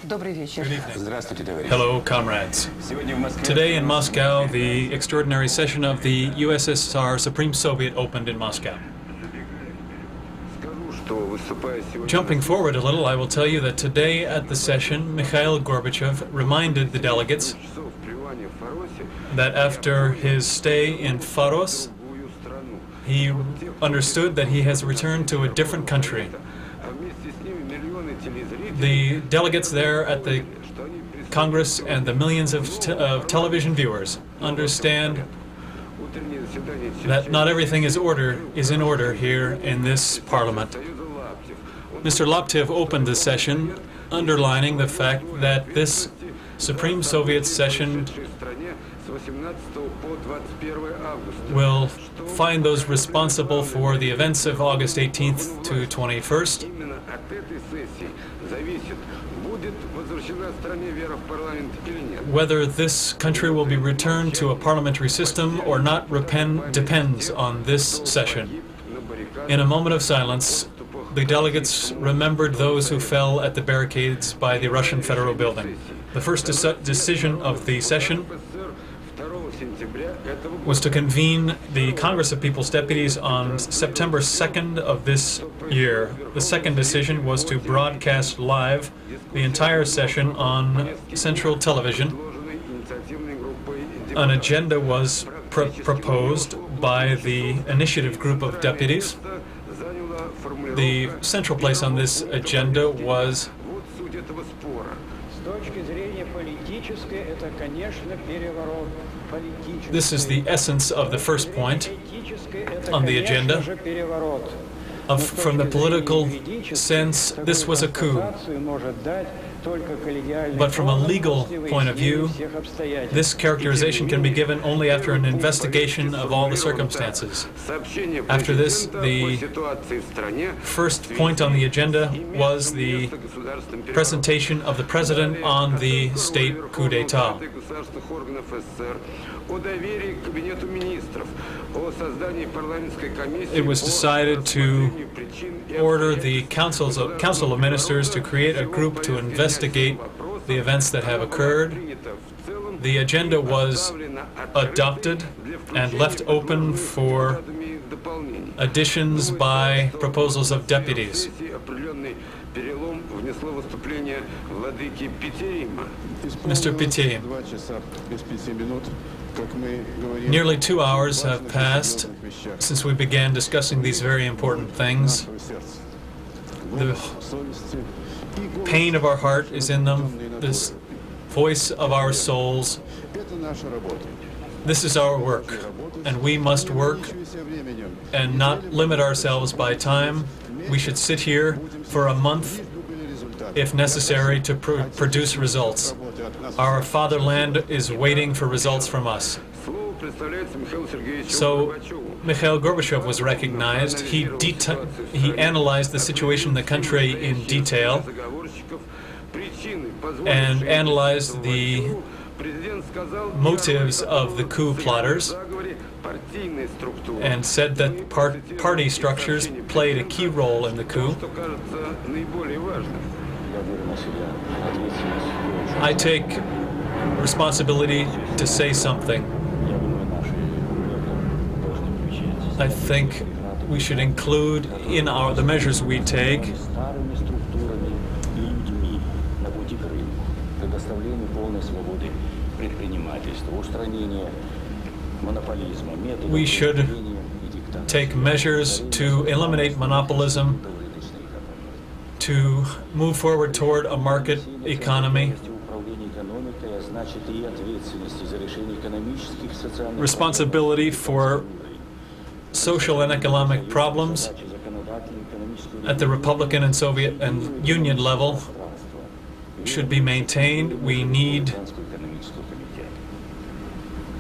Добрый вечер. Good evening. Здравствуйте, товарищи. Hello, comrades. Сегодня в Москве Today in Moscow, the extraordinary session of the USSR Supreme Soviet opened in Moscow. скажу, что выступая сегодня Jumping forward a little, I will tell you that today at the session, Mikhail Gorbachev reminded the delegates часов пребывания в Фаросе that after his stay in Faros, в другую страну, he understood that he has returned to a different country. а вместе с ними миллионы телезрителей, The delegates there at the что они Congress and the millions of television viewers understand утреннее заседание that not everything is in order here in this parliament. Союза Лаптев. Он Mr. Laptev opened the session underlining the fact that this Supreme Soviet session в стране с 18 по 21 августа. will find those responsible for the events of August 18th to 21st. Именно от этой сессии зависит, будет возвращена стране вера в парламент или нет. Whether this country will be returned to a parliamentary system or not depends on this session. На баррикадах In a moment of silence, the delegates remembered those who fell at the barricades by the Russian Federal Building. The first decision of the session СССР 2 сентября этого was to convene the Congress of People's Deputies on September 2nd of this year. The second decision was to broadcast live the entire session on Central Television. предложенной инициативной группой An agenda was proposed by the initiative group of deputies. заняла формулировка The central place on this agenda was «Вот суть этого спора». С точки зрения политической, это, конечно, переворот политический. this is the essence of the first point. Политической, это, on the конечно agenda. же, переворот. From the political sense, this was a coup. But from a legal point of view, this characterization can be given only after an investigation of all the circumstances. Сообщение After this, президента the о ситуации в стране First point on the agenda was the государственным переворотом. presentation of the president on the state coup d'etat. Государственных органов СССР о доверии к кабинету министров, о создании парламентской комиссии. It was decided to order the Council of Ministers to create a group to investigate the events that have occurred. The agenda was adopted and left open for additions by proposals of deputies. Перелом внесло выступление владыки Питерима. Mr. Pitey, 2 часа без 5 минут, как мы говорим. nearly 2 hours have passed since we began discussing these very important things. The pain of our heart is in them, this voice of our souls. Это наша работа. This is our work, and we must work and not limit ourselves by time. We should sit here for a month, if necessary, to produce results. Our fatherland is waiting for results from us. Слово представляется Михаилу Сергеевичу So, Горбачеву. Mikhail Gorbachev was recognized. He analyzed the situation in the country in detail Заговорщиков, причины, and позволившие analyzed the президент сказал, motives of the coup plotters в заговоре партийная структура. and said that party structures played a key role in the coup. Что кажется наиболее важным. I take responsibility to say something. I think we should include in the measures we take старыми структурами и людьми на пути к рынку, предоставлению полной свободы предпринимательства, устранение монополизма, методов We should управления и диктата. take measures to eliminate monopolism, to move forward toward a market economy. Управление экономикой, а значит и ответственности за решение экономических, социальных Responsibility for social and economic problems задач, законодательной, экономической at the Republican and Soviet and Union level should be maintained. We need экономического комитета.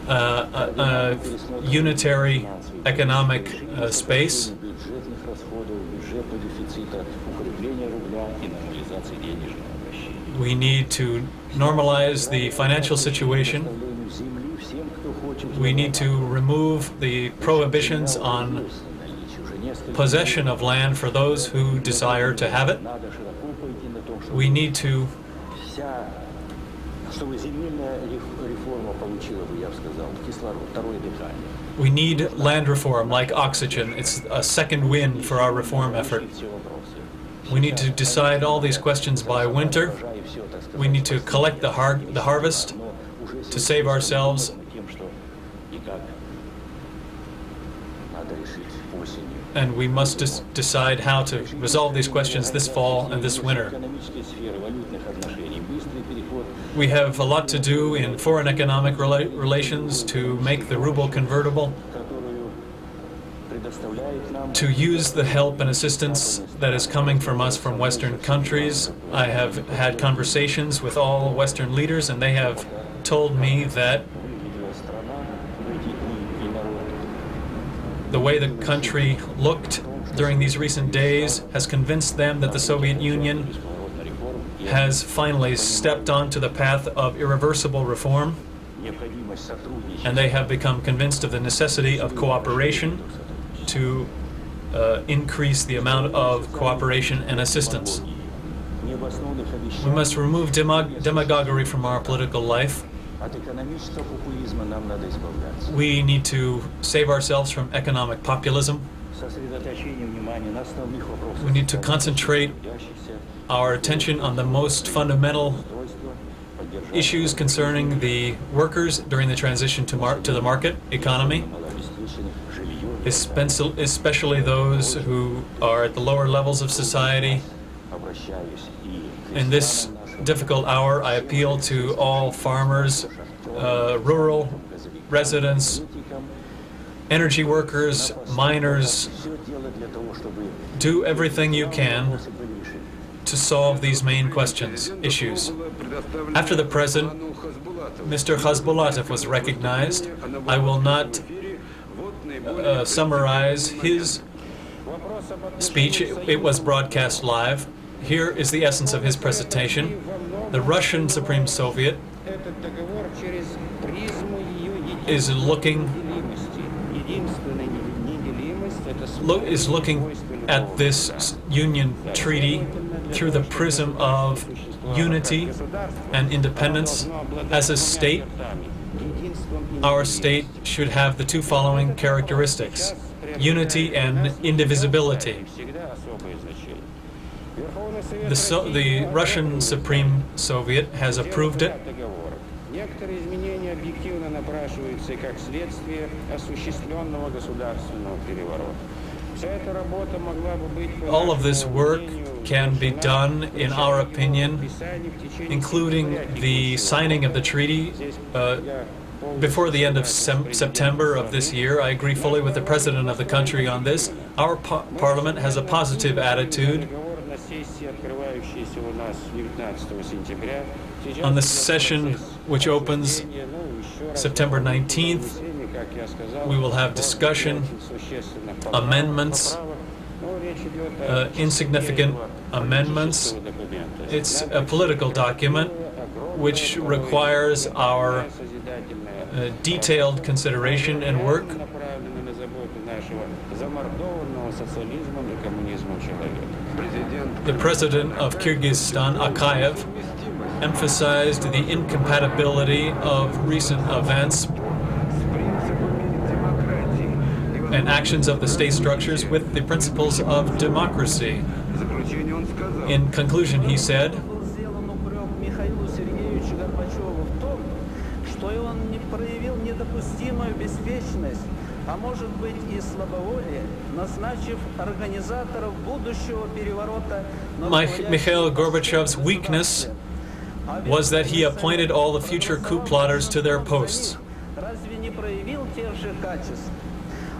a unitary economic space. Бюджетных расходов, бюджетного дефицита, укрепления рубля и нормализации денежного обращения. We need to normalize the financial situation. Предоставлению земли всем, кто хочет. We need to remove the prohibitions on Наличие уже несколько possession of land for those who desire to have it. надо широко пойти на том, что We need to чтобы земельная реформа получила бы, я бы сказал, кислород, второе дыхание. We need land reform like oxygen. It's a second wind for our reform effort. We need to decide all these questions by winter. We need to collect the harvest to save ourselves. And we must decide how to resolve these questions this fall and this winter. We have a lot to do in foreign economic relations to make the ruble convertible, to use the help and assistance that is coming from us from Western countries. I have had conversations with all Western leaders, and they have told me that the way the country looked during these recent days has convinced them that the Soviet Union has finally stepped onto the path of irreversible reform, and they have become convinced of the necessity of cooperation to increase the amount of cooperation and assistance. We must remove demagoguery from our political life. We need to save ourselves from economic populism. We need to concentrate our attention on the most fundamental issues concerning the workers during the transition to the market economy, especially those who are at the lower levels of society. In this difficult hour, I appeal to all farmers, rural residents, energy workers, miners. Do everything you can to solve these main issues. After the President, Mr. Khasbulatov, was recognized, I will not summarize his speech. It was broadcast live. Here is the essence of his presentation. The Russian Supreme Soviet is looking at this Union Treaty through the prism of unity and independence. As a state, our state should have the two following characteristics: unity and indivisibility. The Russian Supreme Soviet has approved it. All of this work can be done, in our opinion, including the signing of the treaty before the end of September of this year. I agree fully with the President of the country on this. Our Parliament has a positive attitude. On the session which opens September 19th, we will have discussion, amendments, insignificant amendments. It's a political document which requires our detailed consideration and work. The President of Kyrgyzstan, Akayev, emphasized the incompatibility of recent events and actions of the state structures with the principles of democracy. In conclusion, he said, Mikhail Gorbachev's weakness was that he appointed all the future coup plotters to their posts.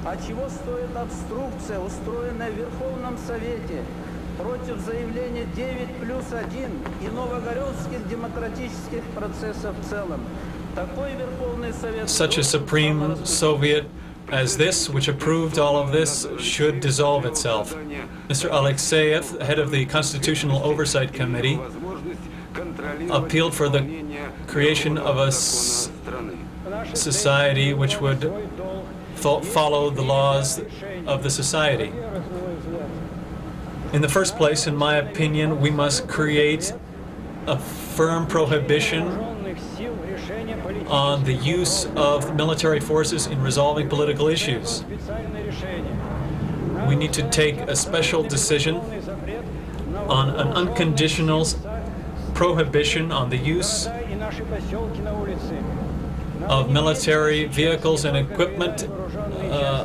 А чего стоит обструкция, устроенная в Верховном Совете против заявления 9+1 и новогородских демократических процессов в целом? Такой Верховный Совет... Such a Supreme Soviet as this, which approved all of this, should dissolve itself. Mr. Alexeyev, head of the Constitutional Oversight Committee, appealed for the creation of a society which would follow the laws of the society. In the first place, in my opinion, we must create a firm prohibition вооруженных сил в решении on the политических use of military forces in resolving political issues. специальное решение. We need to take a special decision Полный запрет на on an unconditional prohibition on the use города и наши поселки на улице. of military vehicles and equipment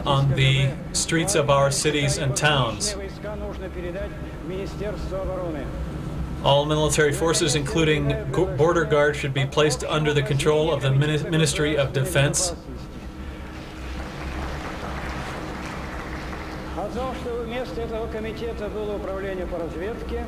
on the streets of our cities and towns. Войска нужно передать Министерству обороны. All military forces, including border guard, should be placed under the control of the Ministry of Defense. О том, что вместо этого комитета было управление по разведке,